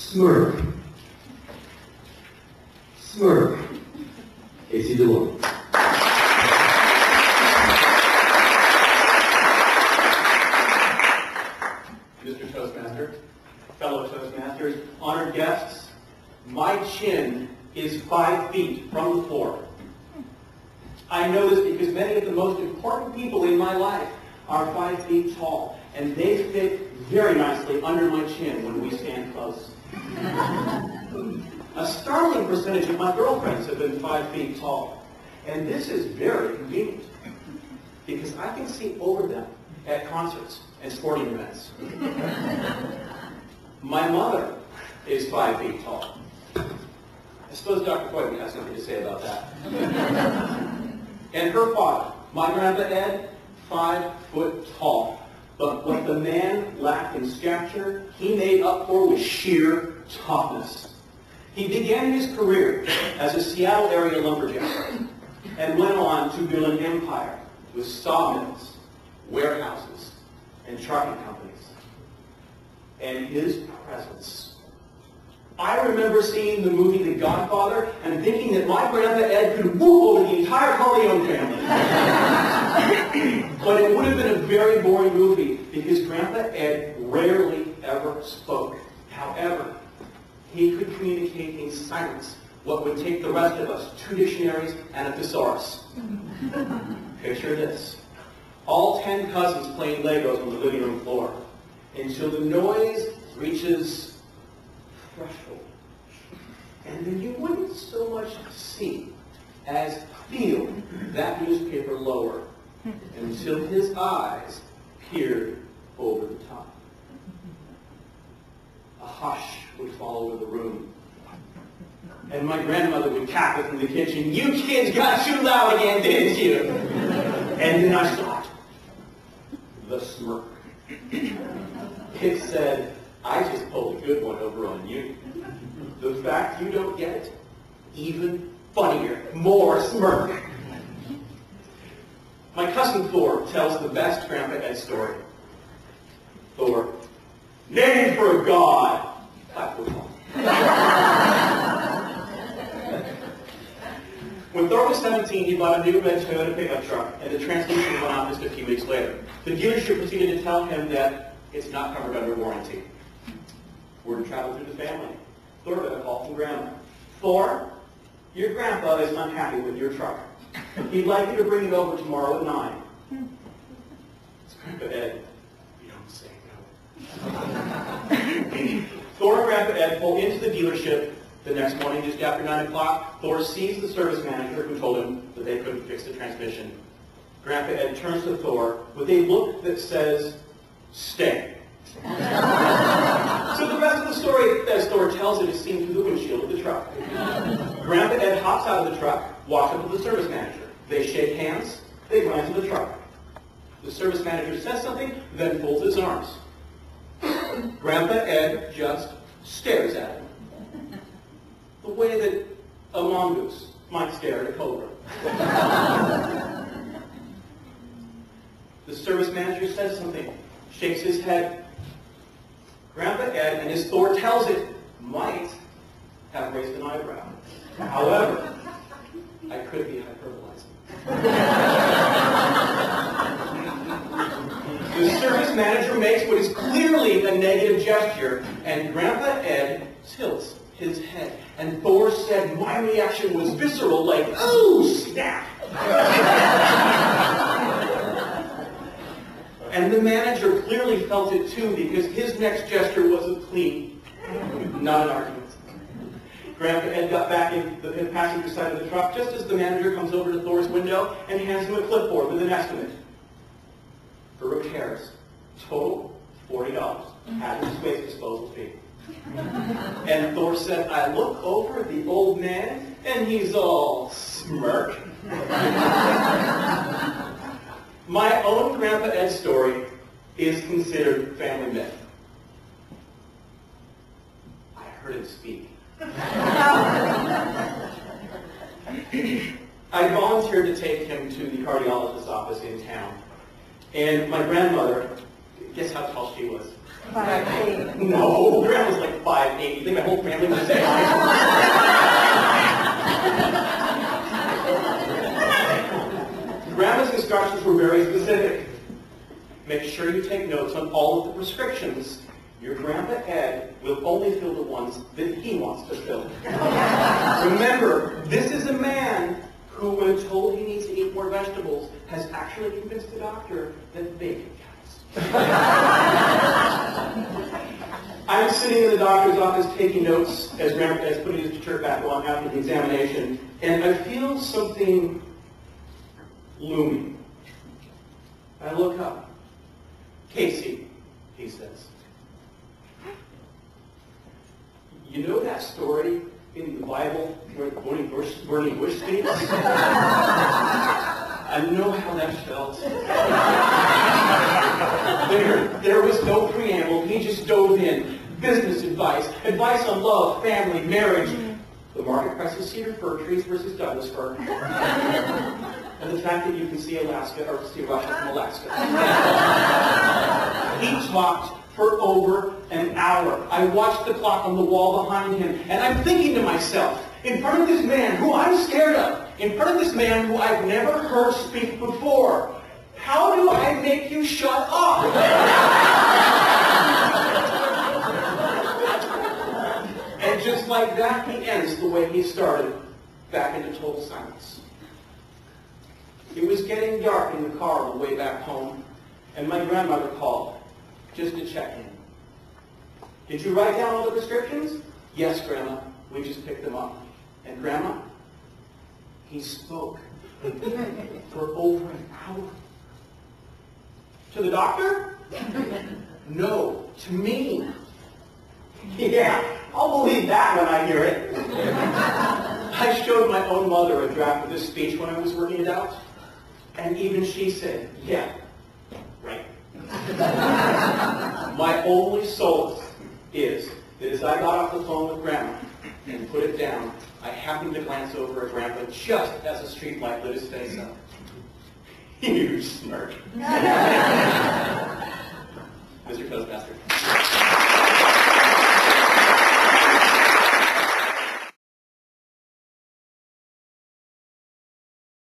Smirk. Smirk. Casey DeLorme. Mr. Toastmaster, fellow Toastmasters, honored guests, my chin is 5 feet from the floor. I know this because many of the most important people in my life are 5 feet tall, and they fit very nicely under my chin when we stand close. A startling percentage of my girlfriends have been 5 feet tall, and this is very convenient because I can see over them at concerts and sporting events. My mother is 5 feet tall. I suppose Dr. Coyman has something to say about that. And her father, my Grandpa Ed, 5 foot tall. But what the man lacked in stature, he made up for with sheer toughness. He began his career as a Seattle area lumberjack and went on to build an empire with sawmills, warehouses, and trucking companies. And his presence. I remember seeing the movie The Godfather and thinking that my Grandpa Ed could whoop over the entire Corleone family. But it would have been a very boring movie because Grandpa Ed rarely ever spoke. However, he could communicate in silence what would take the rest of us 2 dictionaries and a thesaurus. Picture this. All 10 cousins playing Legos on the living room floor until the noise reaches threshold. And then you wouldn't so much see as feel that newspaper lower until his eyes peered over the top. A hush would fall over the room. And my grandmother would cackle from the kitchen, "You kids got too loud again, didn't you?" And then I saw it. The smirk. It said, "I just pulled a good one over on you. The fact you don't get it, even funnier, more smirk." My cousin Thor tells the best Grandpa Ed story. Thor, named for a god. 5 foot tall. When Thor was 17, he bought a new red Toyota pickup truck, and the transmission went out just a few weeks later. The dealership proceeded to tell him that it's not covered under warranty. Word traveled through the family. Thor got a call from Grandma. "Thor, your grandpa is unhappy with your truck. He'd like you to bring it over tomorrow at 9. It's Grandpa Ed. You don't say no. Thor and Grandpa Ed pull into the dealership the next morning just after 9 o'clock. Thor sees the service manager who told him that they couldn't fix the transmission. Grandpa Ed turns to Thor with a look that says, "Stay." So the rest of the story, as Thor tells it, is seen through the windshield of the truck. Grandpa Ed hops out of the truck, walks up to the service manager. They shake hands, they glance at the truck. The service manager says something, then folds his arms. Grandpa Ed just stares at him. The way that a mongoose might stare at a cobra. The service manager says something, shakes his head. Grandpa Ed, and as Thor tells it, might have raised an eyebrow. However, I could be hyperbolizing. The service manager makes what is clearly a negative gesture, and Grandpa Ed tilts his head. And Thor said my reaction was visceral, like, "Oh, snap!" And the manager clearly felt it too, because his next gesture was a plea, not an argument. Grandpa Ed got back in the passenger side of the truck just as the manager comes over to Thor's window and hands him a clipboard with an estimate. For repairs, total $40, hazardous waste disposal fee. And Thor said, I look over at the old man, and he's all smirk. My own Grandpa Ed story is considered family myth. I heard him speak. I volunteered to take him to the cardiologist's office in town. And my grandmother, guess how tall she was? 5'8". No, Grandma's like 5'8". You think my whole family was that? Grandma's instructions were very specific. Make sure you take notes on all of the prescriptions. Your Grandpa Ed will only fill the ones that he wants to fill. Remember, this is a man who, when told he needs to eat more vegetables, has actually convinced the doctor that bacon counts. I'm sitting in the doctor's office taking notes as Grandpa is putting his shirt back on after the examination, and I feel something looming. I look up. Casey, he says. You know that story in the Bible where the burning bush speaks? I know how that felt. There was no preamble. He just dove in. Business advice, advice on love, family, marriage, the market price of cedar fir trees versus Douglas fir, and the fact that you can see Alaska or see Russia from Alaska. He talked for over an hour. I watched the clock on the wall behind him, and I'm thinking to myself, in front of this man who I'm scared of, in front of this man who I've never heard speak before, how do I make you shut up? And just like that, he ends the way he started, back into total silence. It was getting dark in the car on the way back home, and my grandmother called, just to check in. Did you write down all the prescriptions? Yes, Grandma. We just picked them up. And Grandma, he spoke for over an hour. To the doctor? No, to me. Yeah, I'll believe that when I hear it. I showed my own mother a draft of this speech when I was working it out. And even she said, yeah, right. My only solace is that as I got off the phone with Grandma and put it down, I happened to glance over at Grandpa just as a street light lit his face up. Huge smirk.